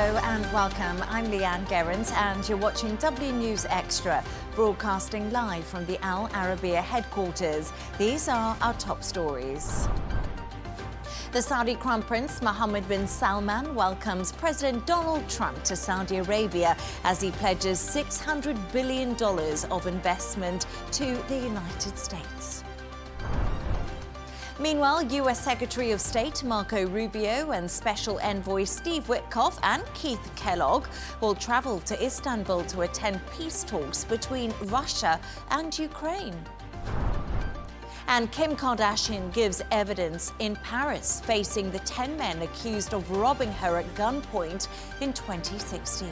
Hello and welcome. I'm Leigh-Ann Gerrans and you're watching W News Extra, broadcasting live from the Arabiya headquarters. These are our top stories. The Saudi Crown Prince Mohammed bin Salman welcomes President Donald Trump to Saudi Arabia as he pledges $600 billion of investment to the United States. Meanwhile, U.S. Secretary of State Marco Rubio and Special Envoy Steve Witkoff and Keith Kellogg will travel to Istanbul to attend peace talks between Russia and Ukraine. And Kim Kardashian gives evidence in Paris, facing the 10 men accused of robbing her at gunpoint in 2016.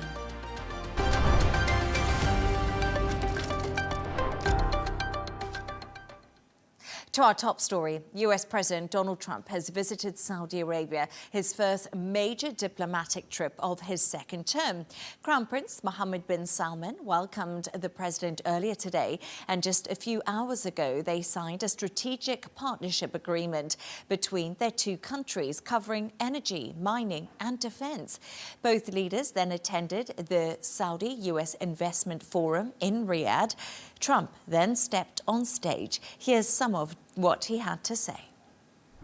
To our top story, US President Donald Trump has visited Saudi Arabia, his first major diplomatic trip of his second term. Crown Prince Mohammed bin Salman welcomed the president earlier today, and just a few hours ago they signed a strategic partnership agreement between their two countries covering energy, mining and defense. Both leaders then attended the Saudi-US Investment Forum in Riyadh. Trump then stepped on stage. Here's some of what he had to say.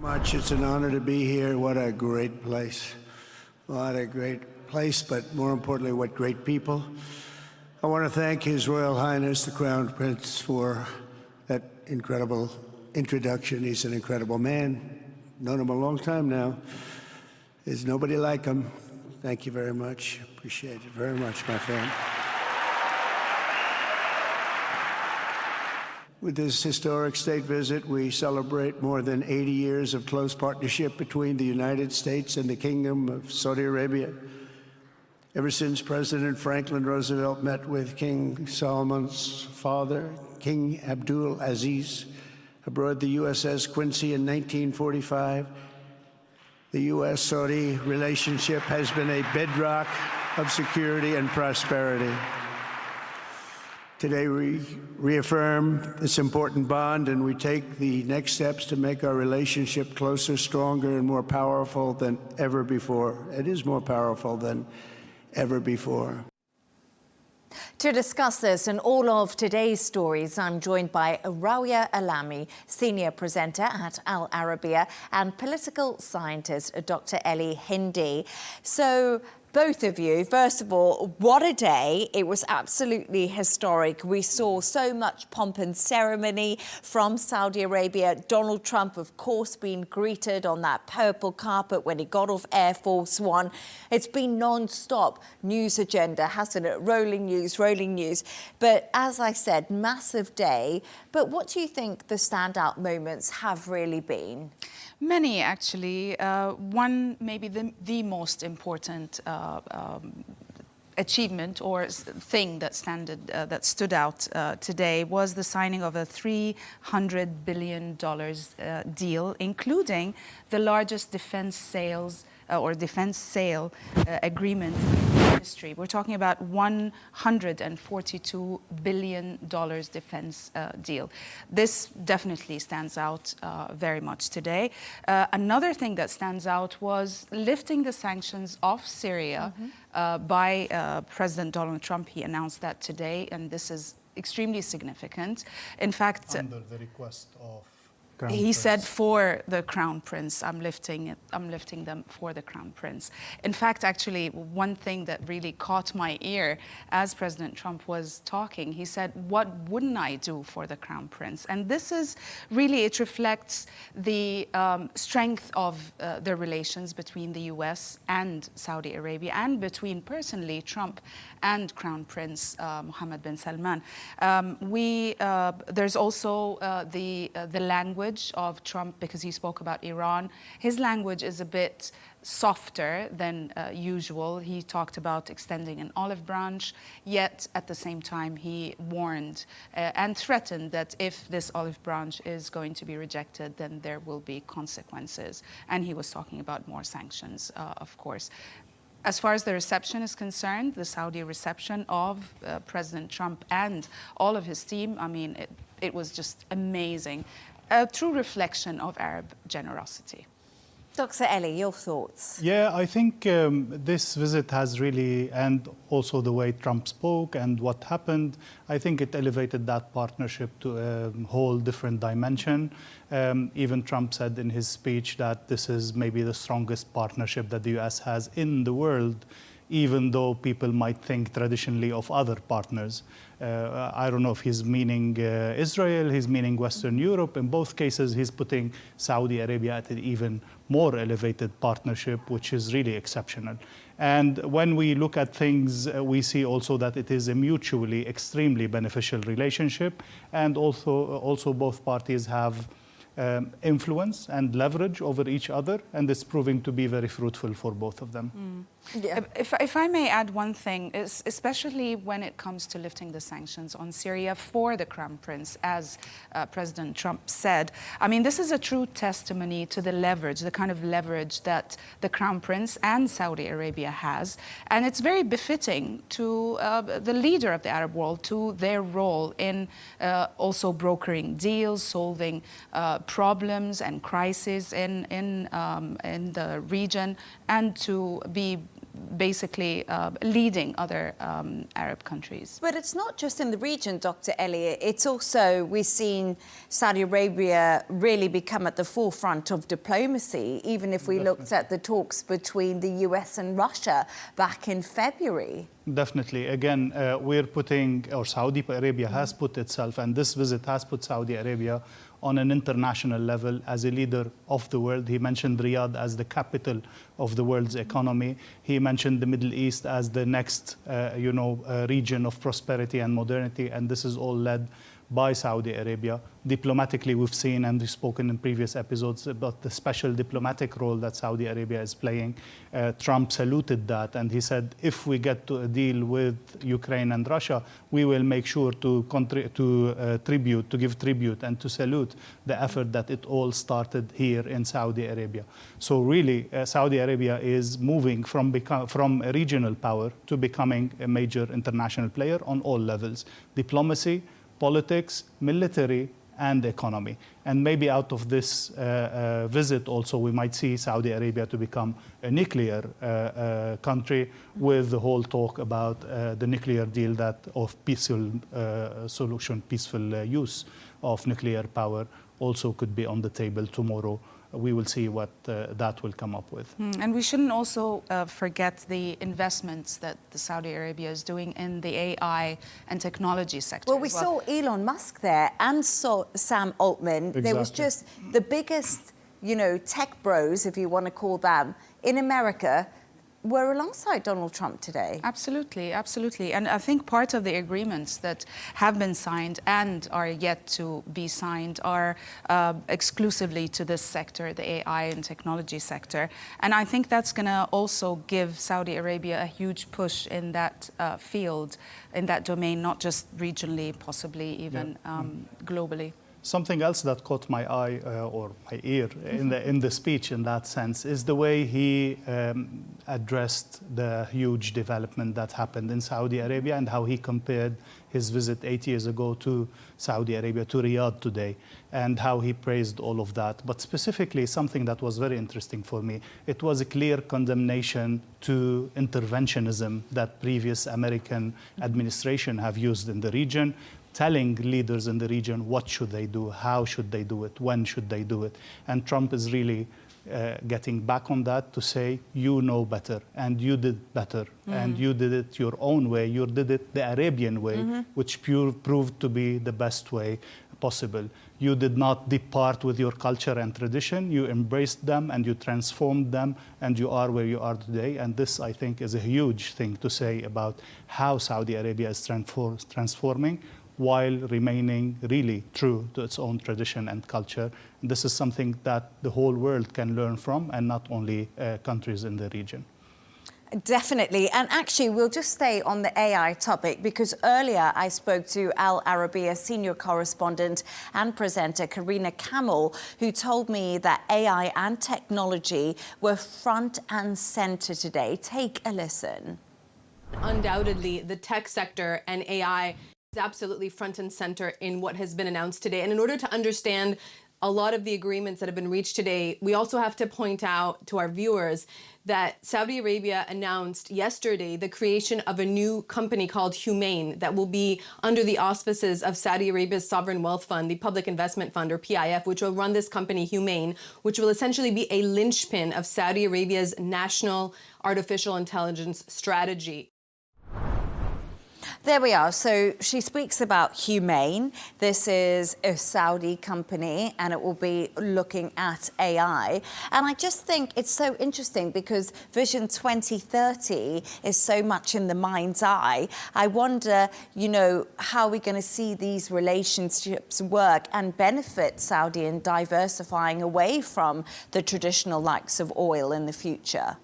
It's an honor to be here. What a great place. What a great place, but more importantly, what great people. I want to thank His Royal Highness, the Crown Prince, for that incredible introduction. He's an incredible man. Known him a long time now. There's nobody like him. Thank you very much. Appreciate it very much, my friend. With this historic state visit, we celebrate more than 80 years of close partnership between the United States and the Kingdom of Saudi Arabia. Ever since President Franklin Roosevelt met with King Salman's father, King Abdul Aziz, aboard the USS Quincy in 1945, the U.S.-Saudi relationship has been a bedrock of security and prosperity. Today we reaffirm this important bond, and we take the next steps to make our relationship closer, stronger, and more powerful than ever before. It is more powerful than ever before. To discuss this and all of today's stories, I'm joined by Rawiya Alami, senior presenter at Al Arabiya, and political scientist Dr. Elie Hindy. So, both of you, first of all, what a day. It was absolutely historic. We saw so much pomp and ceremony from Saudi Arabia. Donald Trump, of course, being greeted on that purple carpet when he got off Air Force One. It's been non-stop news agenda, hasn't it? Rolling news, rolling news. But as I said, massive day. But what do you think the standout moments have really been? Many, actually. One, maybe the most important achievement or thing that stood out today was the signing of a $300 billion deal, including the largest defense sale agreement in history. We're talking about $142 billion defense deal. This definitely stands out very much today. Another thing that stands out was lifting the sanctions off Syria by President Donald Trump. He announced that today, and this is extremely significant. In fact, under the request of he said for the Crown Prince, I'm lifting them for the Crown Prince. In fact, actually, one thing that really caught my ear as President Trump was talking, he said, what wouldn't I do for the Crown Prince? And this is really, it reflects the strength of the relations between the US and Saudi Arabia, and between, personally, Trump and Crown Prince Mohammed bin Salman. There's also the language of Trump, because he spoke about Iran. His language is a bit softer than usual. He talked about extending an olive branch, yet at the same time he warned and threatened that if this olive branch is going to be rejected, then there will be consequences. And he was talking about more sanctions, of course. As far as the reception is concerned, the Saudi reception of President Trump and all of his team, I mean, it was just amazing. A true reflection of Arab generosity. Dr. Elie, your thoughts? Yeah, I think this visit has really, and also the way Trump spoke and what happened, I think it elevated that partnership to a whole different dimension. Even Trump said in his speech that this is maybe the strongest partnership that the US has in the world, even though people might think traditionally of other partners. I don't know if he's meaning Israel, he's meaning Western Europe. In both cases, he's putting Saudi Arabia at an even more elevated partnership, which is really exceptional. And when we look at things, we see also that it is a mutually extremely beneficial relationship. And also both parties have influence and leverage over each other, and it's proving to be very fruitful for both of them. Yeah. If I may add one thing, especially when it comes to lifting the sanctions on Syria for the Crown Prince, as President Trump said, I mean, this is a true testimony to the leverage, the kind of leverage that the Crown Prince and Saudi Arabia has. And it's very befitting to the leader of the Arab world, to their role in also brokering deals, solving problems and crises in the region, and to be basically leading other Arab countries. But it's not just in the region, Dr. Elie. It's also, we've seen Saudi Arabia really become at the forefront of diplomacy, even if we looked at the talks between the US and Russia back in February. Definitely. Again, we're putting, or Saudi Arabia has put itself, and this visit has put Saudi Arabia on an international level as a leader of the world. He mentioned Riyadh as the capital of the world's economy. He mentioned the Middle East as the next, region of prosperity and modernity, and this is all led by Saudi Arabia. Diplomatically, we've seen and we've spoken in previous episodes about the special diplomatic role that Saudi Arabia is playing. Trump saluted that, and he said, if we get to a deal with Ukraine and Russia, we will make sure to give tribute and to salute the effort that it all started here in Saudi Arabia. So really, Saudi Arabia is moving from a regional power to becoming a major international player on all levels: diplomacy, politics, military, and economy. And maybe out of this visit also, we might see Saudi Arabia to become a nuclear country, with the whole talk about the nuclear deal of peaceful solution, peaceful use of nuclear power also could be on the table tomorrow. We will see what that will come up with. And we shouldn't also forget the investments that the Saudi Arabia is doing in the AI and technology sector. Well, we saw Elon Musk there and saw Sam Altman. Exactly. There was just the biggest, tech bros, if you want to call them, in America were alongside Donald Trump today. Absolutely, absolutely. And I think part of the agreements that have been signed and are yet to be signed are exclusively to this sector, the AI and technology sector. And I think that's going to also give Saudi Arabia a huge push in that field, in that domain, not just regionally, possibly even globally. Something else that caught my eye or my ear in the speech in that sense is the way he addressed the huge development that happened in Saudi Arabia, and how he compared his visit 8 years ago to Saudi Arabia, to Riyadh today, and how he praised all of that. But specifically, something that was very interesting for me, it was a clear condemnation to interventionism that previous American administration have used in the region, telling leaders in the region what should they do, how should they do it, when should they do it. And Trump is really getting back on that to say, you know better, and you did better, and you did it your own way. You did it the Arabian way, which proved to be the best way possible. You did not depart with your culture and tradition. You embraced them and you transformed them, and you are where you are today. And this, I think, is a huge thing to say about how Saudi Arabia is transforming, while remaining really true to its own tradition and culture. And this is something that the whole world can learn from, and not only countries in the region. Definitely. And actually, we'll just stay on the AI topic, because earlier I spoke to Al Arabiya senior correspondent and presenter Karina Kamel, who told me that AI and technology were front and center today. Take a listen. Undoubtedly, the tech sector and AI is absolutely front and center in what has been announced today. And in order to understand a lot of the agreements that have been reached today, we also have to point out to our viewers that Saudi Arabia announced yesterday the creation of a new company called Humane that will be under the auspices of Saudi Arabia's Sovereign Wealth Fund, the Public Investment Fund, or PIF, which will run this company Humane, which will essentially be a linchpin of Saudi Arabia's national artificial intelligence strategy. There we are. So she speaks about Humane. This is a Saudi company and it will be looking at AI. And I just think it's so interesting because Vision 2030 is so much in the mind's eye. I wonder, you know, how we're going to see these relationships work and benefit Saudi in diversifying away from the traditional likes of oil in the future.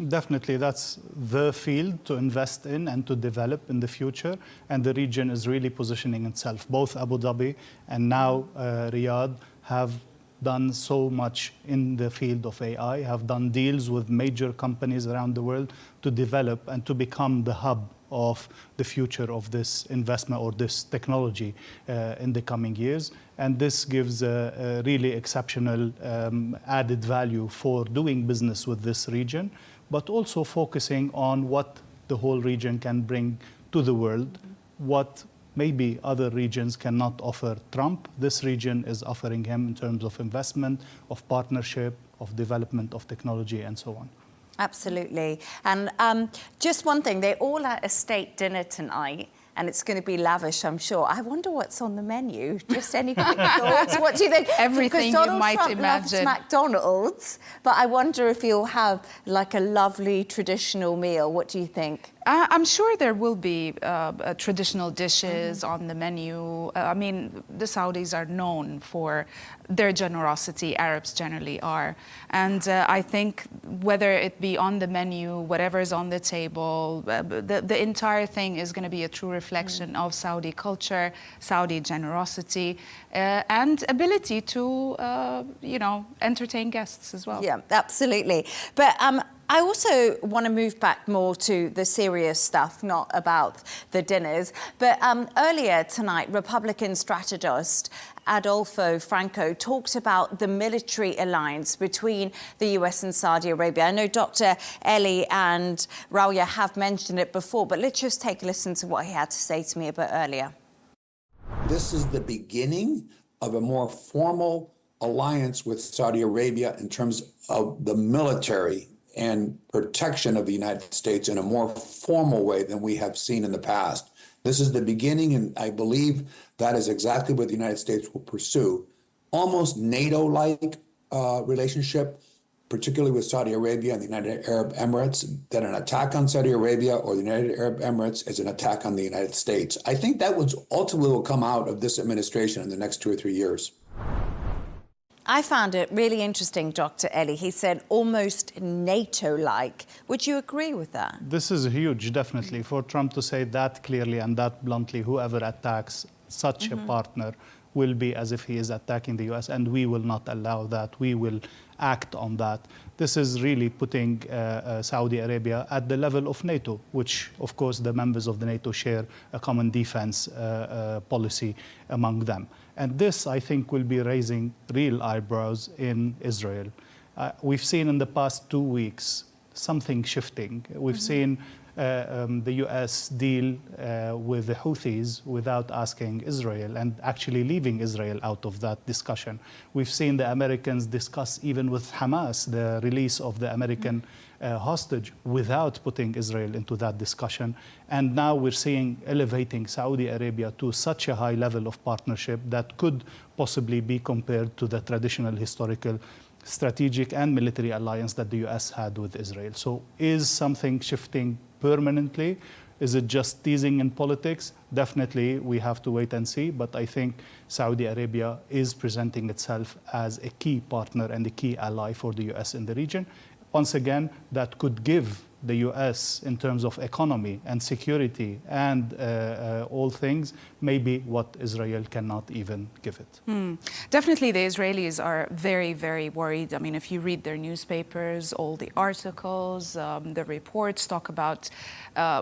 Definitely, that's the field to invest in and to develop in the future. And the region is really positioning itself. Both Abu Dhabi and now Riyadh have done so much in the field of AI, have done deals with major companies around the world to develop and to become the hub of the future of this investment or this technology in the coming years. And this gives a really exceptional added value for doing business with this region, but also focusing on what the whole region can bring to the world, what maybe other regions cannot offer Trump. This region is offering him in terms of investment, of partnership, of development of technology, and so on. Absolutely. And just one thing, they're all at a state dinner tonight, and it's going to be lavish, I'm sure. I wonder what's on the menu. Just any quick thoughts? What do you think? Everything because you might Trump imagine. loves McDonald's, but I wonder if he'll have like a lovely traditional meal. What do you think? I'm sure there will be traditional dishes on the menu. I mean, the Saudis are known for their generosity. Arabs generally are. And I think whether it be on the menu, whatever is on the table, the entire thing is going to be a true reflection of Saudi culture, Saudi generosity, and ability to, you know, entertain guests as well. Yeah, absolutely. But I also want to move back more to the serious stuff, not about the dinners. But earlier tonight, Republican strategist Adolfo Franco talked about the military alliance between the US and Saudi Arabia. I know Dr. Elie and Rawiya have mentioned it before, but let's just take a listen to what he had to say to me a bit earlier. This is the beginning of a more formal alliance with Saudi Arabia in terms of the military and protection of the United States in a more formal way than we have seen in the past. This is the beginning, and I believe that is exactly what the United States will pursue. Almost NATO-like relationship, particularly with Saudi Arabia and the United Arab Emirates, that an attack on Saudi Arabia or the United Arab Emirates is an attack on the United States. I think that was ultimately will come out of this administration in the next 2 or 3 years. I found it really interesting, Dr. Elie. He said almost NATO-like. Would you agree with that? This is huge, definitely. For Trump to say that clearly and that bluntly, whoever attacks such a partner will be as if he is attacking the US, and we will not allow that. We will act on that. This is really putting Saudi Arabia at the level of NATO, which, of course, the members of the NATO share a common defense policy among them. And this, I think, will be raising real eyebrows in Israel. We've seen in the past 2 weeks something shifting. We've seen the US deal with the Houthis without asking Israel and actually leaving Israel out of that discussion. We've seen the Americans discuss even with Hamas the release of the American hostage without putting Israel into that discussion. And now we're seeing elevating Saudi Arabia to such a high level of partnership that could possibly be compared to the traditional historical strategic and military alliance that the US had with Israel. So is something shifting permanently? Is it just teasing in politics? Definitely, we have to wait and see. But I think Saudi Arabia is presenting itself as a key partner and a key ally for the US in the region. Once again, that could give the US in terms of economy and security and all things, maybe what Israel cannot even give it. Definitely, the Israelis are very, very worried. I mean, if you read their newspapers, all the articles, the reports talk about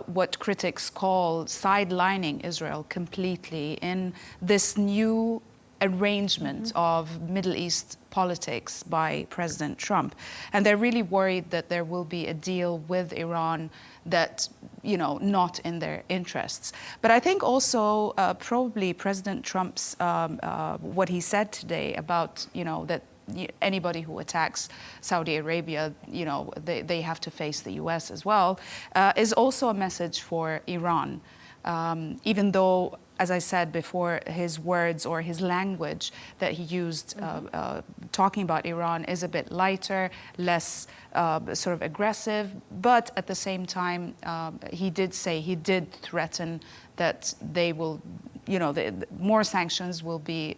what critics call sidelining Israel completely in this new arrangement of Middle East politics by President Trump. And they're really worried that there will be a deal with Iran that, not in their interests. But I think also probably President Trump's, what he said today about, that anybody who attacks Saudi Arabia, they have to face the US as well, is also a message for Iran. Even though, as I said before, his words or his language that he used talking about Iran is a bit lighter, less sort of aggressive, but at the same time, he did threaten that they will, more sanctions will be,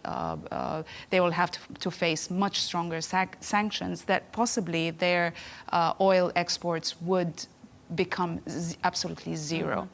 they will have to face much stronger sanctions that possibly their oil exports would become absolutely zero.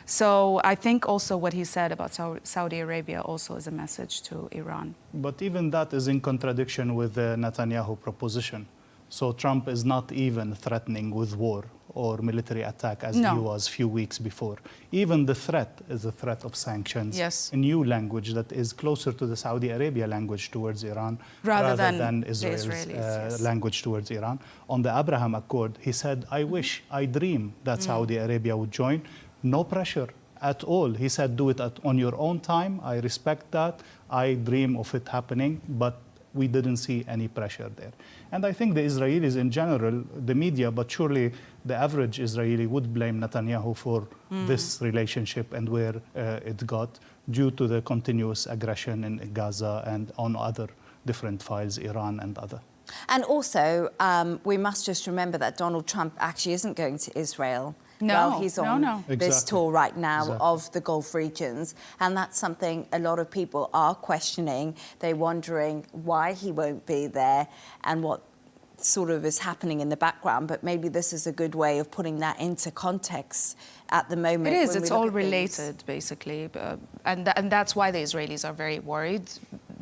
So I think also what he said about Saudi Arabia also is a message to Iran. But even that is in contradiction with the Netanyahu proposition. So Trump is not even threatening with war or military attack as he was a few weeks before. Even the threat is a threat of sanctions, a new language that is closer to the Saudi Arabia language towards Iran rather than Israel's language towards Iran. On the Abraham Accord, he said, I dream that Saudi Arabia would join. No pressure at all. He said, do it on your own time. I respect that. I dream of it happening, but we didn't see any pressure there. And I think the Israelis in general, the media, but surely the average Israeli would blame Netanyahu for this relationship and where it got due to the continuous aggression in Gaza and on other different files, Iran and other. And also, we must just remember that Donald Trump actually isn't going to Israel. No, he's on this tour right now of the Gulf regions. And that's something a lot of people are questioning. They're wondering why he won't be there and what sort of is happening in the background. But maybe this is a good way of putting that into context at the moment. It is. It's all related, basically. And that's why the Israelis are very worried.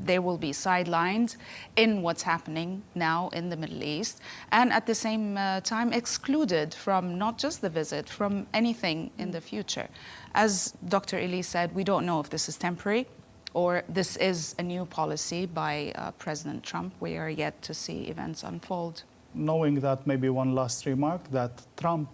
They will be sidelined in what's happening now in the Middle East, and at the same time excluded from not just the visit, from anything in the future. As Dr. Elie said, we don't know if this is temporary or this is a new policy by President Trump. We are yet to see events unfold. Knowing that, maybe one last remark, that Trump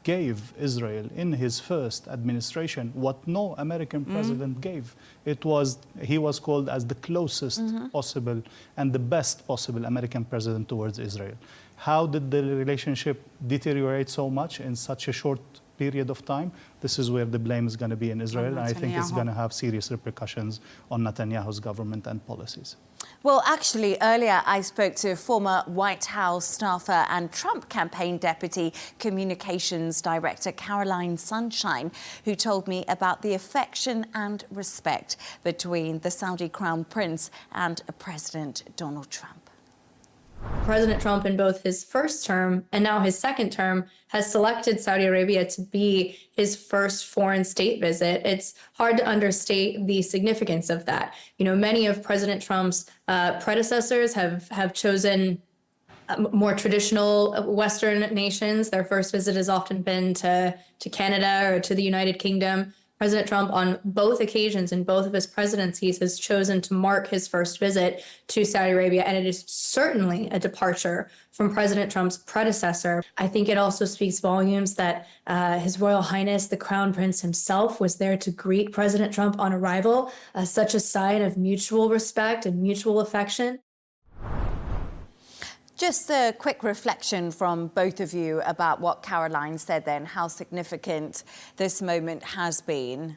gave Israel in his first administration what no American president gave. He was called as the closest possible and the best possible American president towards Israel. How did the relationship deteriorate so much in such a short period of time? This is where the blame is going to be in Israel, and I think it's going to have serious repercussions on Netanyahu's government and policies. Well, actually, earlier I spoke to former White House staffer and Trump campaign deputy communications director Caroline Sunshine, who told me about the affection and respect between the Saudi Crown Prince and President Donald Trump. President Trump, in both his first term and now his second term, has selected Saudi Arabia to be his first foreign state visit. It's hard to understate the significance of that. Many of President Trump's predecessors have chosen more traditional Western nations. Their first visit has often been to Canada or to the United Kingdom. President Trump, on both occasions in both of his presidencies, has chosen to mark his first visit to Saudi Arabia, and it is certainly a departure from President Trump's predecessor. I think it also speaks volumes that His Royal Highness, the Crown Prince himself, was there to greet President Trump on arrival, such a sign of mutual respect and mutual affection. Just a quick reflection from both of you about what Caroline said then, how significant this moment has been.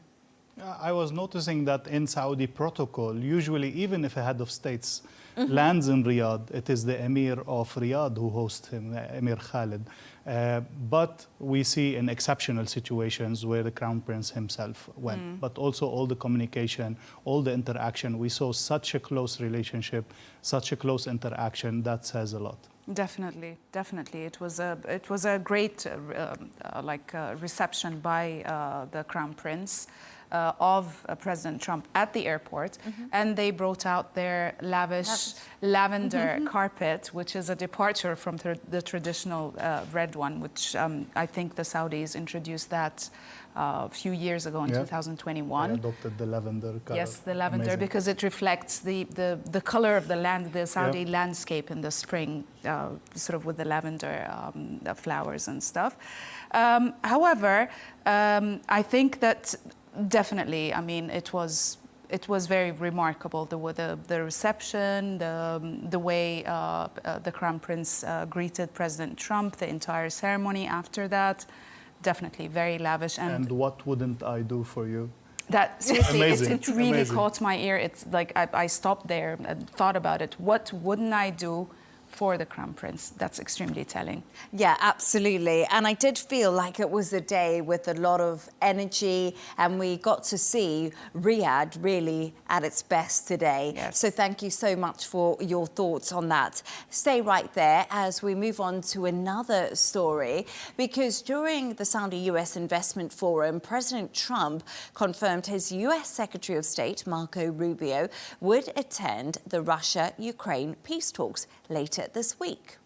I was noticing that in Saudi protocol, usually even if a head of states lands in Riyadh, it is the Emir of Riyadh who hosts him, Emir Khalid. But we see in exceptional situations where the Crown Prince himself went. But also all the communication, all the interaction, we saw such a close relationship, such a close interaction, that says a lot. Definitely. It was a great reception by the Crown Prince. of President Trump at the airport, and they brought out their lavish lavender carpet, which is a departure from the traditional red one, which I think the Saudis introduced that a few years ago in 2021. I adopted the lavender color. Yes, the lavender, Amazing. because it reflects the color of the land, the Saudi landscape in the spring, sort of with the lavender flowers and stuff. However, I think that definitely, I mean, it was very remarkable, the reception, the way the Crown Prince greeted President Trump, the entire ceremony after that. Definitely very lavish. And what wouldn't I do for you? That seriously, Amazing. it really Amazing. caught my ear. It's like I stopped there and thought about it. What wouldn't I do for the Crown Prince? That's extremely telling. Yeah, absolutely. And I did feel like it was a day with a lot of energy, and we got to see Riyadh really at its best today. Yes. So thank you so much for your thoughts on that. Stay right there as we move on to another story, because during the Saudi-US Investment Forum, President Trump confirmed his US Secretary of State, Marco Rubio, would attend the Russia-Ukraine peace talks later this week.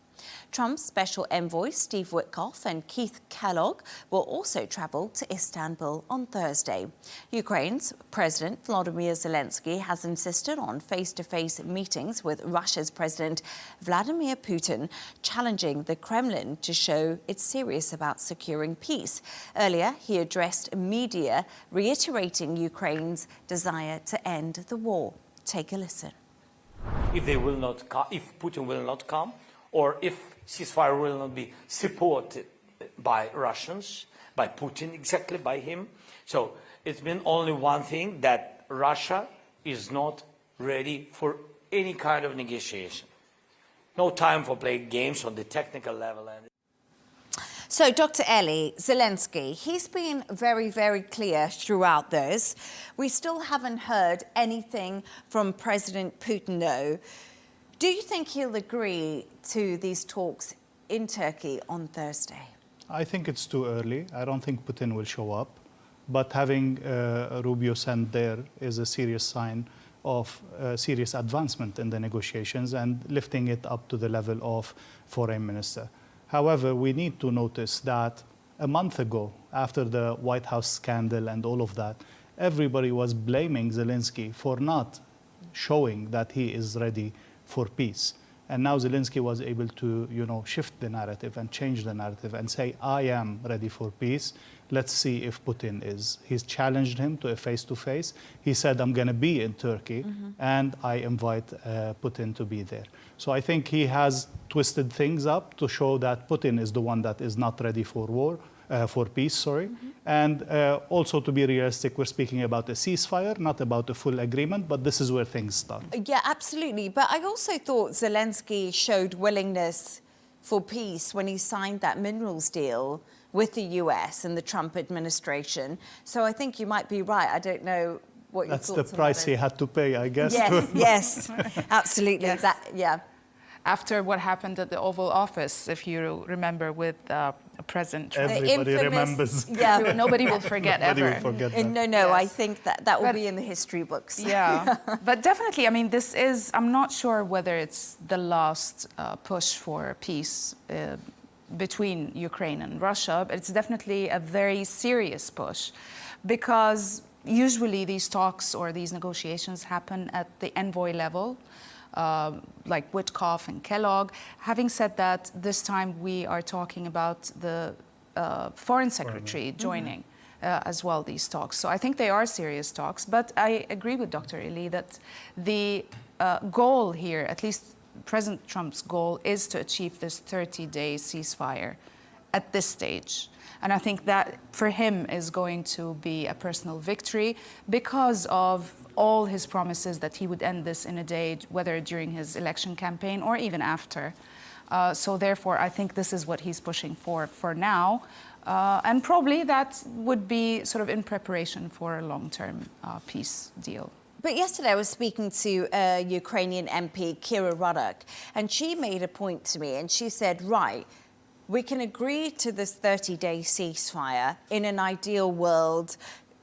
Trump's special envoys Steve Witkoff and Keith Kellogg will also travel to Istanbul on Thursday. Ukraine's President Volodymyr Zelensky has insisted on face-to-face meetings with Russia's President Vladimir Putin, challenging the Kremlin to show it's serious about securing peace. Earlier, he addressed media, reiterating Ukraine's desire to end the war. Take a listen. If they will not come, if Putin will not come, or if ceasefire will not be supported by Russians, by Putin, exactly by him. So it's been only one thing, that Russia is not ready for any kind of negotiation. No time for playing games on the technical level. So, Dr. Elie, Zelensky, he's been very, very clear throughout this. We still haven't heard anything from President Putin, though. Do you think he'll agree to these talks in Turkey on Thursday? I think it's too early. I don't think Putin will show up. But having Rubio sent there is a serious sign of serious advancement in the negotiations and lifting it up to the level of foreign minister. However, we need to notice that a month ago, after the White House scandal and all of that, everybody was blaming Zelensky for not showing that he is ready for peace. And now Zelensky was able to, shift the narrative and change the narrative and say, I am ready for peace. Let's see if Putin is. He's challenged him to a face-to-face. He said, I'm going to be in Turkey, and I invite Putin to be there. So I think he has twisted things up to show that Putin is the one that is not ready for war, for peace, And also, to be realistic, we're speaking about a ceasefire, not about a full agreement, but this is where things start. Yeah, absolutely. But I also thought Zelensky showed willingness for peace when he signed that minerals deal with the US and the Trump administration. So I think you might be right. I don't know what your thoughts on that is. That's the price he had to pay, I guess. Yes, absolutely. Yes. After what happened at the Oval Office, if you remember, with President Trump. Everybody remembers. Yeah, nobody will forget Nobody ever. will forget that. No, I think that will be in the history books. Yeah, but definitely, I mean, this is, I'm not sure whether it's the last push for peace between Ukraine and Russia, but it's definitely a very serious push, because usually these talks or these negotiations happen at the envoy level, like Witkoff and Kellogg. Having said that, this time we are talking about the foreign secretary joining as well these talks. So I think they are serious talks, but I agree with Dr. Elie that the goal here, at least President Trump's goal, is to achieve this 30-day ceasefire at this stage. And I think that for him is going to be a personal victory because of all his promises that he would end this in a day, whether during his election campaign or even after. So therefore, I think this is what he's pushing for now. And probably that would be sort of in preparation for a long-term peace deal. But yesterday I was speaking to a Ukrainian MP, Kira Ruddock, and she made a point to me, and she said, right, we can agree to this 30-day ceasefire. In an ideal world,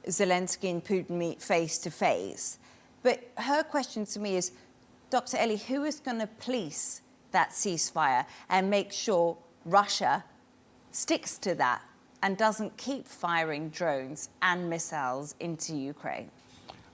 Zelensky and Putin meet face to face. But her question to me is, Dr. Elie, who is going to police that ceasefire and make sure Russia sticks to that and doesn't keep firing drones and missiles into Ukraine?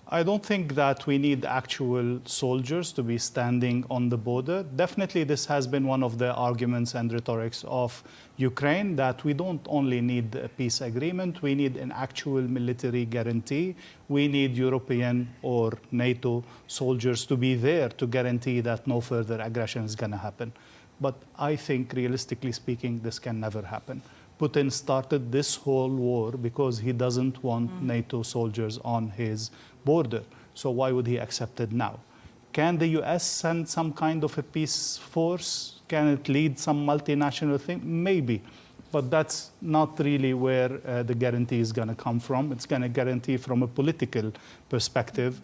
I don't think that we need actual soldiers to be standing on the border. Definitely, this has been one of the arguments and rhetorics of Ukraine, that we don't only need a peace agreement, we need an actual military guarantee. We need European or NATO soldiers to be there to guarantee that no further aggression is going to happen. But I think, realistically speaking, this can never happen. Putin started this whole war because he doesn't want NATO soldiers on his border. So why would he accept it now? Can the US send some kind of a peace force? Can it lead some multinational thing? Maybe. But that's not really where the guarantee is going to come from. It's going to guarantee from a political perspective.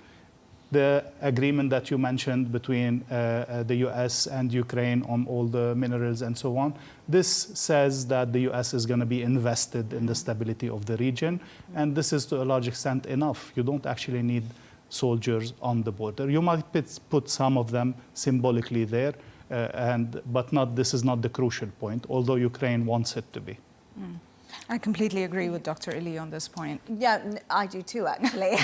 The agreement that you mentioned between the US and Ukraine on all the minerals and so on, this says that the US is going to be invested in the stability of the region. And this is to a large extent enough. You don't actually need soldiers on the border. You might put some of them symbolically there, but this is not the crucial point, although Ukraine wants it to be. I completely agree with Dr. Elie on this point. Yeah, I do too, actually.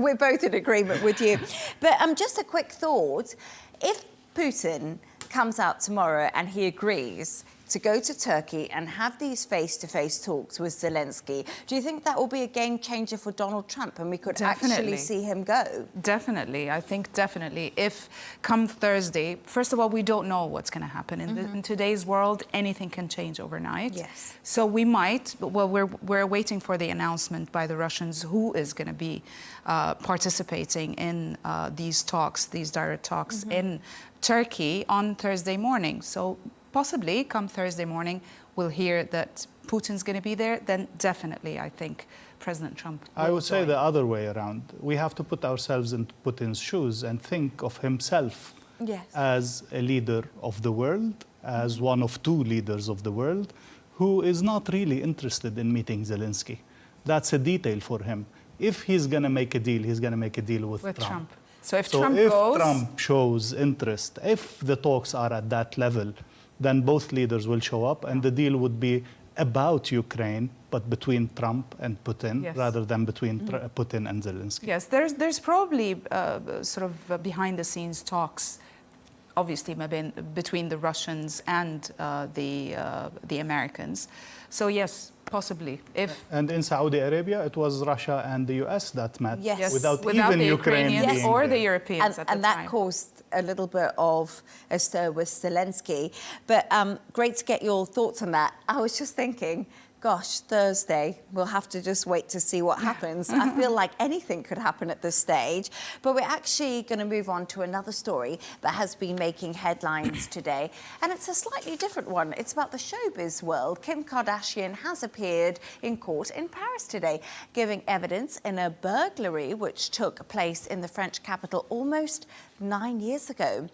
we're both in agreement with you. But just a quick thought. If Putin comes out tomorrow and he agrees to go to Turkey and have these face-to-face talks with Zelensky, do you think that will be a game changer for Donald Trump and we could actually see him go? Definitely. I think definitely. If come Thursday, first of all, we don't know what's going to happen. In today's world, anything can change overnight. Yes. So we might, well, we're waiting for the announcement by the Russians who is going to be participating in these talks, these direct talks in Turkey on Thursday morning. So possibly come Thursday morning, we'll hear that Putin's going to be there, then definitely I think President Trump will I would say join. the other way around. We have to put ourselves in Putin's shoes and think of himself as a leader of the world, as one of two leaders of the world, who is not really interested in meeting Zelensky. That's a detail for him. If he's going to make a deal, he's going to make a deal with Trump. So if So Trump if goes... Trump shows interest, if the talks are at that level, then both leaders will show up and the deal would be about Ukraine, but between Trump and Putin, rather than between Putin and Zelensky. Yes, there's probably sort of behind-the-scenes talks, obviously between the Russians and the Americans. So yes, possibly. And in Saudi Arabia, it was Russia and the US that met, without the even Ukraine Ukrainians being or there. the Europeans at the and that time. caused a little bit of a stir with Zelensky. But great to get your thoughts on that. I was just thinking, gosh, Thursday, we'll have to just wait to see what happens. I feel like anything could happen at this stage. But we're actually going to move on to another story that has been making headlines today. And it's a slightly different one. It's about the showbiz world. Kim Kardashian has appeared in court in Paris today, giving evidence in a burglary which took place in the French capital almost 9 years ago.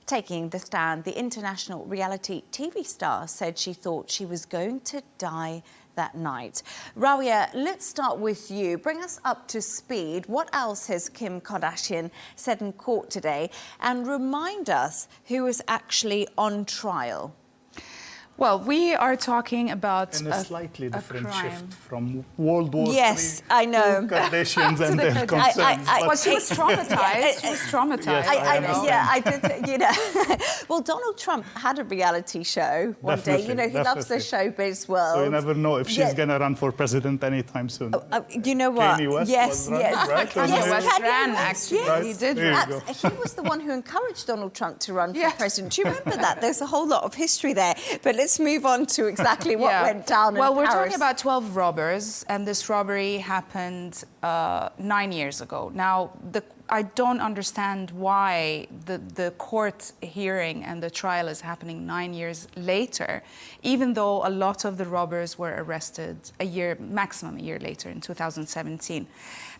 Taking the stand, the international reality TV star said she thought she was going to die that night. Rawiya, let's start with you. Bring us up to speed. What else has Kim Kardashian said in court today? And remind us who is actually on trial. Well, we are talking about in a slightly different shift from World War Yes, III I know. to Kardashians and their Kardashians. concerns. Well, she was traumatized. She was traumatized. Yes, I did, you know. Well, Donald Trump had a reality show one day. You know, he loves the showbiz world. So you never know if she's going to run for president anytime soon. You know what? Kanye West Yes, was running, right? Kanye West ran, actually. Yes. He did There you run. go. He was the one who encouraged Donald Trump to run for president. Do you remember that? There's a whole lot of history there. But let's move on to exactly what went down in Well, we're Paris. talking about 12 robbers, and this robbery happened 9 years ago. Now, I don't understand why the court hearing and the trial is happening 9 years later, even though a lot of the robbers were arrested maximum a year later in 2017.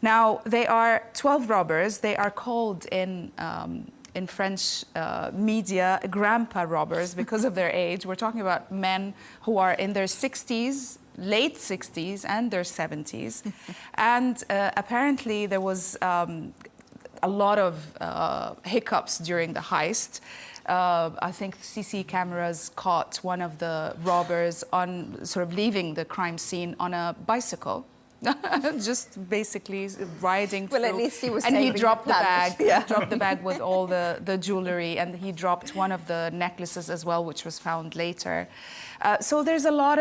Now, they are 12 robbers. They are called in French media grandpa robbers because of their age. We're talking about men who are in their 60s late 60s and their 70s. And apparently there was a lot of hiccups during the heist. I think CC cameras caught one of the robbers on sort of leaving the crime scene on a bicycle. Just basically riding through. Well, at least he was and he saving dropped the the bag. planet. Yeah. He dropped the bag with all the jewelry, and he dropped one of the necklaces as well, which was found later. So there's a lot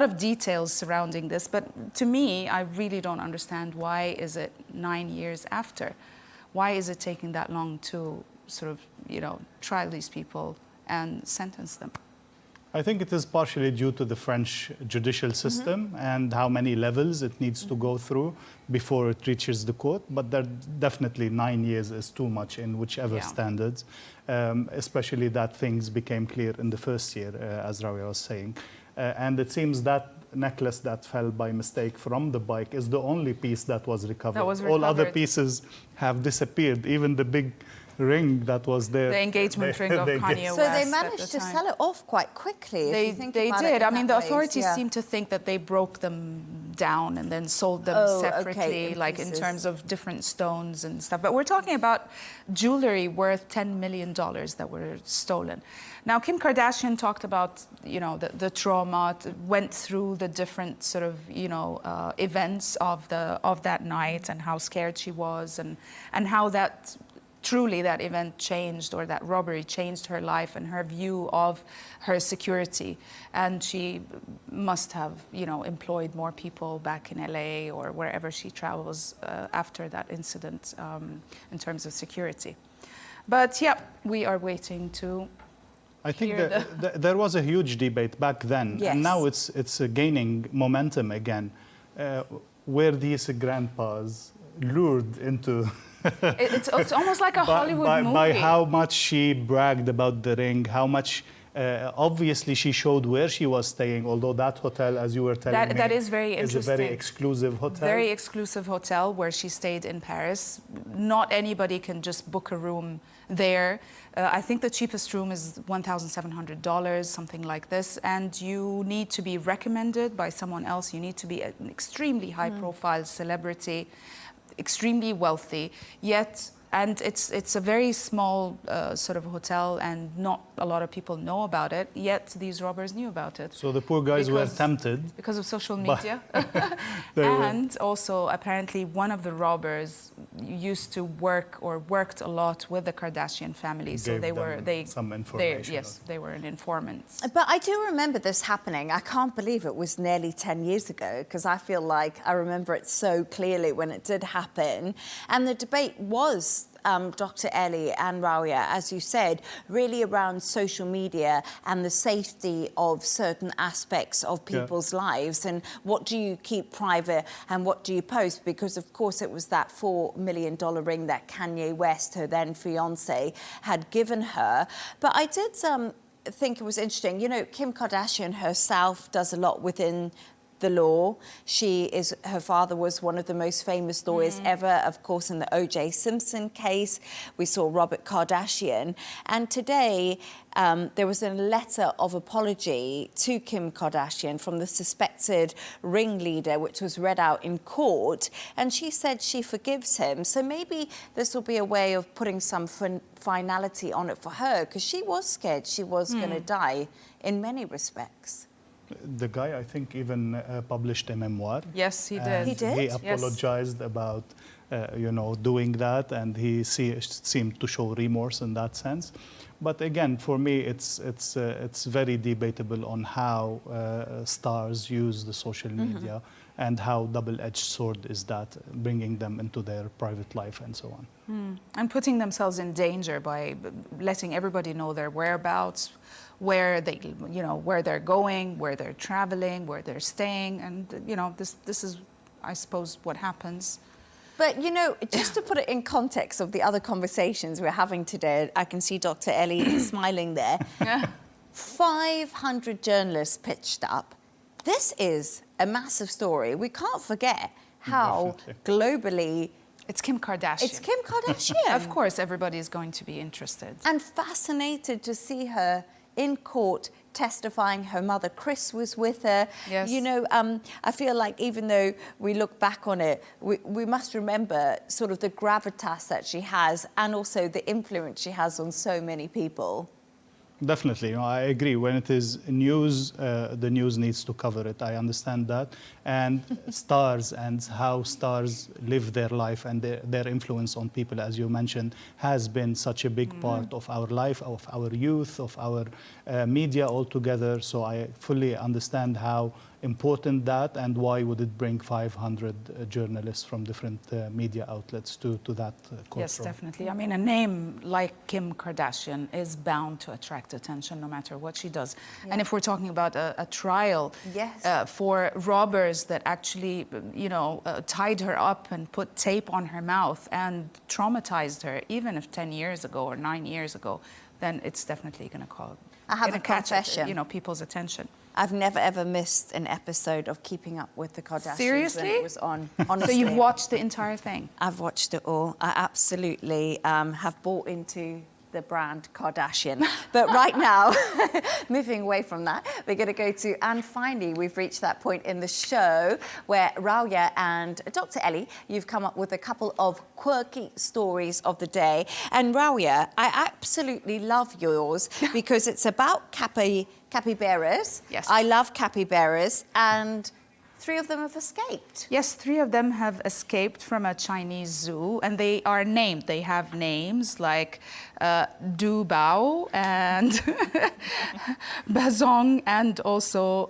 of details surrounding this, but to me, I really don't understand why is it 9 years after? Why is it taking that long to sort of, trial these people and sentence them? I think it is partially due to the French judicial system and how many levels it needs to go through before it reaches the court. But definitely 9 years is too much in whichever standards, especially that things became clear in the first year, as Rawiya was saying. And it seems that necklace that fell by mistake from the bike is the only piece that was recovered. All other pieces have disappeared, even the big ring that was there. The engagement ring of Kanye West. So they managed to sell it off quite quickly. They did. I mean, the authorities seem to think that they broke them down and then sold them separately, like in terms of different stones and stuff. But we're talking about jewelry worth $10 million that were stolen. Now, Kim Kardashian talked about, the trauma, went through the different sort of, events of that night and how scared she was and how that truly that event changed, or that robbery changed her life and her view of her security. And she must have, employed more people back in LA or wherever she travels after that incident in terms of security. But yeah, we are waiting to I think there was a huge debate back then, and now it's gaining momentum again. Were these grandpas lured into it's almost like a Hollywood movie. By how much she bragged about the ring, how much, obviously she showed where she was staying, although that hotel, as you were telling me, that is very interesting. Is a very exclusive hotel. Very exclusive hotel where she stayed in Paris. Not anybody can just book a room there. I think the cheapest room is $1,700, something like this. And you need to be recommended by someone else. You need to be an extremely high-profile celebrity, extremely wealthy, and it's a very small sort of hotel, and not a lot of people know about it, yet these robbers knew about it. So the poor guys were tempted. Because of social media. And also, apparently, one of the robbers used to worked a lot with the Kardashian family. So they were some information. They were an informant. But I do remember this happening. I can't believe it was nearly 10 years ago, because I feel like I remember it so clearly when it did happen. And the debate was, Dr. Elie and Rawiya, as you said, really around social media and the safety of certain aspects of people's lives, and what do you keep private and what do you post? Because, of course, it was that $4 million ring that Kanye West, her then fiancé, had given her. But I did think it was interesting. Kim Kardashian herself does a lot within the law. Her father was one of the most famous lawyers ever, of course, in the O.J. Simpson case. We saw Robert Kardashian. And today, there was a letter of apology to Kim Kardashian from the suspected ringleader, which was read out in court. And she said she forgives him. So maybe this will be a way of putting some finality on it for her, because she was scared she was going to die in many respects. The guy, I think, even published a memoir. Yes, he did. He did? He apologized about, doing that, and he seemed to show remorse in that sense. But again, for me, it's very debatable on how stars use the social media and how double-edged sword is that, bringing them into their private life and so on. And putting themselves in danger by letting everybody know their whereabouts, where they're going, where they're traveling, where they're staying, and this is, I suppose, what happens. But, just to put it in context of the other conversations we're having today, I can see Dr. Elie smiling there. 500 journalists pitched up. This is a massive story. We can't forget how globally... It's Kim Kardashian. It's Kim Kardashian. Of course, everybody is going to be interested. And fascinated to see her in court testifying. Her mother, Chris, was with her. Yes. You know, I feel like even though we look back on it, we must remember sort of the gravitas that she has and also the influence she has on so many people. Definitely, you know, I agree. When it is news, the news needs to cover it. I understand that. And stars and how stars live their life and their influence on people, as you mentioned, has been such a big part of our life, of our youth, of our media altogether. So I fully understand how important that and why would it bring 500 journalists from different media outlets to that courtroom. Yes, definitely. I mean, a name like Kim Kardashian is bound to attract attention no matter what she does. And if we're talking about a trial for robbers that actually, you know, tied her up and put tape on her mouth and traumatized her, even if 10 years ago or 9 years ago, then it's definitely going to call. I have a catch, confession. you know, people's attention. I've never ever missed an episode of Keeping Up with the Kardashians Seriously? when it was on. Honestly. So you've watched the entire thing? I've watched it all. I absolutely have bought into the brand Kardashian. But right now, moving away from that, we're going to go to, and finally, we've reached that point in the show where Rawiya and Dr. Elie, you've come up with a couple of quirky stories of the day. And Rawiya, I absolutely love yours because it's about capybaras. Yes. I love capybaras, and 3 of them have escaped. Yes, 3 of them have escaped from a Chinese zoo, and they are named. They have names like Du Bao and Bazong, and also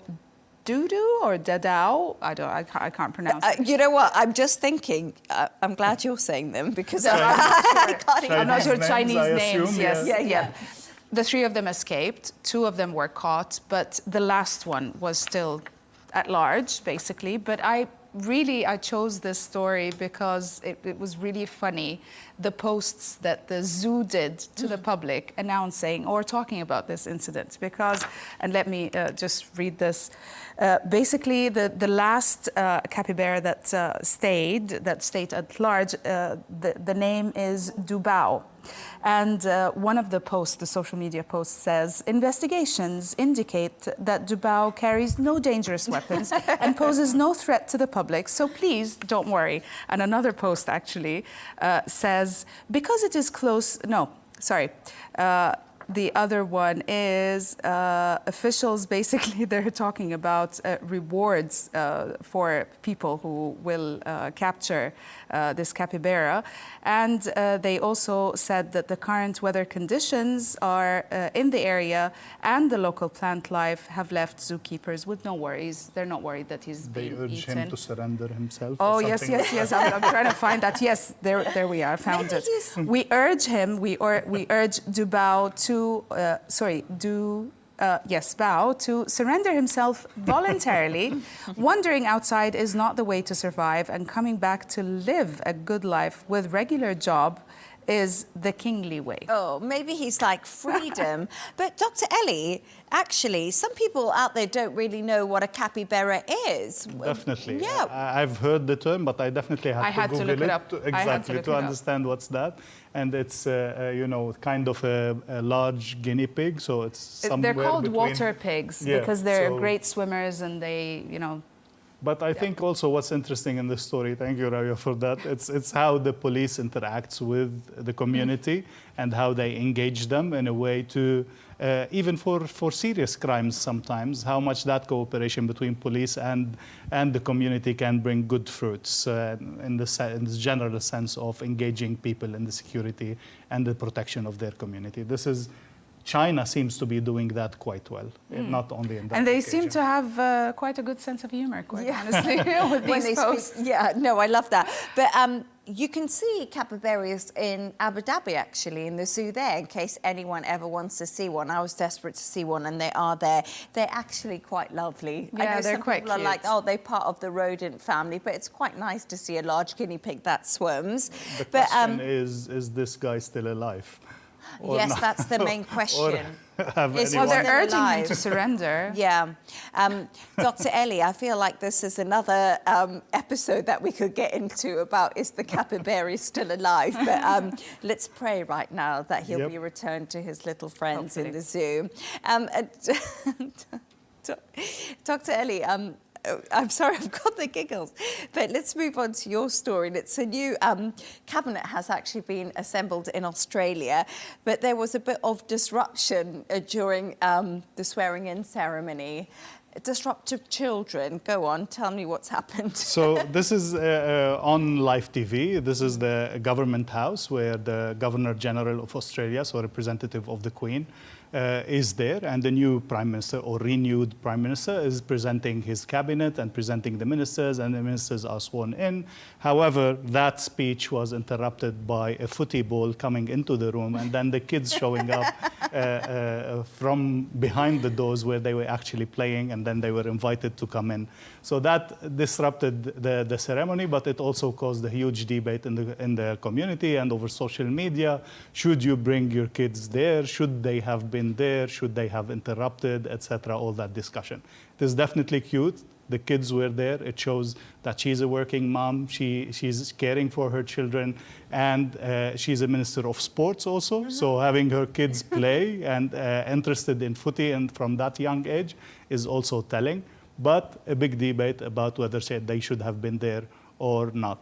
Dudu or Dadao. I can't pronounce it. You know what? I'm just thinking. I'm glad you're saying them because I'm not sure Chinese names. Assume, Yes, yeah. The 3 of them escaped. 2 of them were caught, but the last one was still at large, basically. But I chose this story because it was really funny, the posts that the zoo did to the public announcing or talking about this incident. Because, and let me just read this. Basically, the last capybara that stayed at large, the name is Du Bao. And one of the posts, the social media post, says, investigations indicate that Du Bao carries no dangerous weapons and poses no threat to the public, so please don't worry. And another post actually says, because it is close, the other one is officials, basically, they're talking about rewards for people who will capture this capybara. And they also said that the current weather conditions are in the area and the local plant life have left zookeepers with no worries. They're not worried that he's being eaten. They urge him to surrender himself? Oh, yes. I'm trying to find that. Yes, there we are. I found it. We urge him, we urge Du Bao Bao to surrender himself voluntarily. Wandering outside is not the way to survive, and coming back to live a good life with regular job is the kingly way. Oh, maybe he's like freedom. But Dr. Elie, actually, some people out there don't really know what a capybara is. Definitely. Yeah. I've heard the term, but I definitely had to Google look it up. Exactly, to understand what's that. And it's, you know, kind of a large guinea pig, so it's somewhere They're called between... water pigs because they're great swimmers and they, you know... But I think also what's interesting in this story, thank you, Rawiya, for that, it's how the police interacts with the community and how they engage them in a way to, even for serious crimes sometimes, how much that cooperation between police and the community can bring good fruits in the general sense of engaging people in the security and the protection of their community. China seems to be doing that quite well, not only in that And they occasion. seem to have quite a good sense of humor, quite honestly, with these posts. I love that. But you can see capybaras in Abu Dhabi, actually, in the zoo there, in case anyone ever wants to see one. I was desperate to see one, and they are there. They're actually quite lovely. Yeah, I know they're some quite people cute. are like, oh, they're part of the rodent family, but it's quite nice to see a large guinea pig that swims. The question is this guy still alive? or yes, not? that's the main question. Have Is anyone- Well, they're still urging him alive? to surrender. Yeah. Dr. Elie, I feel like this is another episode that we could get into about is the capybara still alive? But let's pray right now that he'll be returned to his little friends in the zoo. Dr. Elie, I'm sorry, I've got the giggles. But let's move on to your story. It's a new cabinet has actually been assembled in Australia, but there was a bit of disruption during the swearing-in ceremony. Disruptive children. Go on, tell me what's happened. So this is on live TV. This is the government house where the Governor General of Australia, so representative of the Queen, is there, and the new Prime Minister or renewed Prime Minister is presenting his cabinet and presenting the ministers, and the ministers are sworn in. However, that speech was interrupted by a footy ball coming into the room, and then the kids showing up from behind the doors where they were actually playing, and then they were invited to come in. So that disrupted the ceremony, but it also caused a huge debate in the community and over social media. Should you bring your kids there? Should they have been there? Should they have interrupted, etc.? All that discussion. It is definitely cute. The kids were there. It shows that she's a working mom. She's caring for her children, and she's a minister of sports also. So having her kids play and interested in footy and from that young age is also telling. But a big debate about whether they should have been there or not.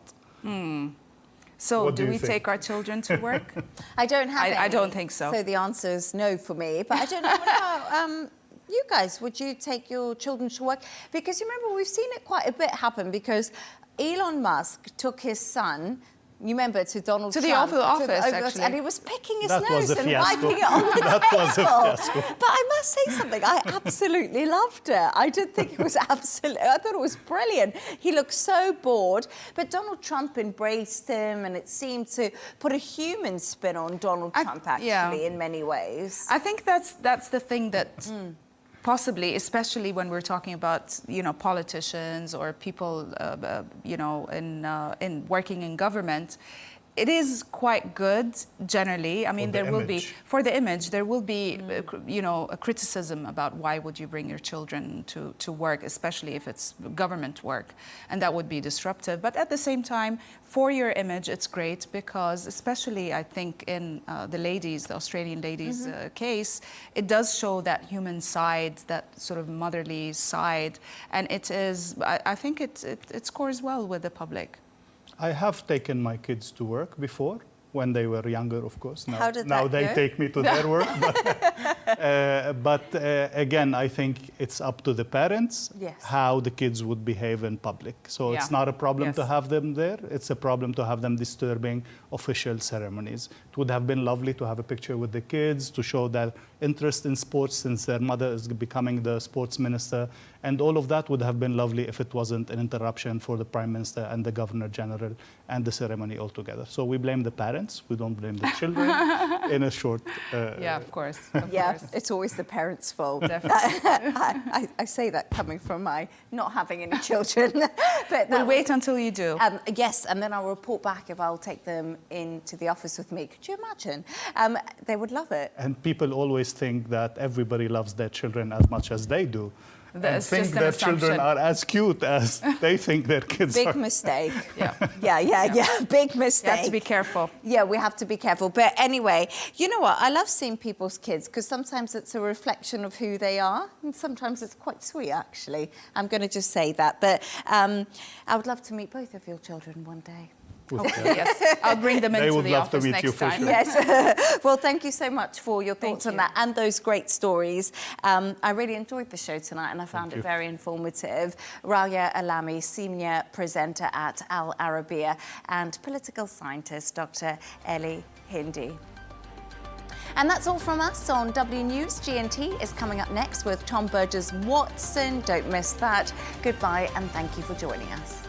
So What do do we you think? take our children to work? I don't have any. I don't think so. So the answer is no for me. But I don't know, what about you guys? Would you take your children to work? Because you remember, we've seen it quite a bit happen because Elon Musk took his son, you remember, to Donald To the Trump. Oval Office, actually. And he was picking his That nose was a and fiasco. wiping it on the That table. was a fiasco. But I must say something, I absolutely loved it. I did think it was absolutely, I thought it was brilliant. He looked so bored, but Donald Trump embraced him, and it seemed to put a human spin on Donald Trump, actually, in many ways. I think that's the thing that possibly, especially when we're talking about, you know, politicians or people, you know, in working in government, it is quite good generally. I mean, there will be, for the image, there will be, you know, a criticism about why would you bring your children to work, especially if it's government work, and that would be disruptive. But at the same time, for your image, it's great because, especially I think in the Australian ladies' case, it does show that human side, that sort of motherly side, and it is. I think it scores well with the public. I have taken my kids to work before, when they were younger, of course. How did now that they go? take me to their work. But again, I think it's up to the parents how the kids would behave in public. So it's not a problem to have them there. It's a problem to have them disturbing official ceremonies. It would have been lovely to have a picture with the kids to show their interest in sports since their mother is becoming the sports minister. And all of that would have been lovely if it wasn't an interruption for the Prime Minister and the Governor General and the ceremony altogether. So we blame the parents. We don't blame the children in a short... yeah, of course. It's always the parents' fault. Definitely. I say that coming from my not having any children. But We'll wait until you do. Yes, and then I'll report back if I'll take them into the office with me. Could you imagine? They would love it. And people always think that everybody loves their children as much as they do. And think their children are as cute as they think their kids are. Big mistake. Yeah. Big mistake. You have to be careful. Yeah, we have to be careful. But anyway, you know what? I love seeing people's kids because sometimes it's a reflection of who they are. And sometimes it's quite sweet, actually. I'm going to just say that. But I would love to meet both of your children one day. Hopefully, yes. I'll bring them into the office next time. Yes. Well, thank you so much for your thoughts on that and those great stories. I really enjoyed the show tonight and I found it very informative. Rawiya Alami, senior presenter at Al Arabiya, and political scientist Dr. Elie Hindy. And that's all from us on W News. GNT is coming up next with Tom Burgess Watson. Don't miss that. Goodbye and thank you for joining us.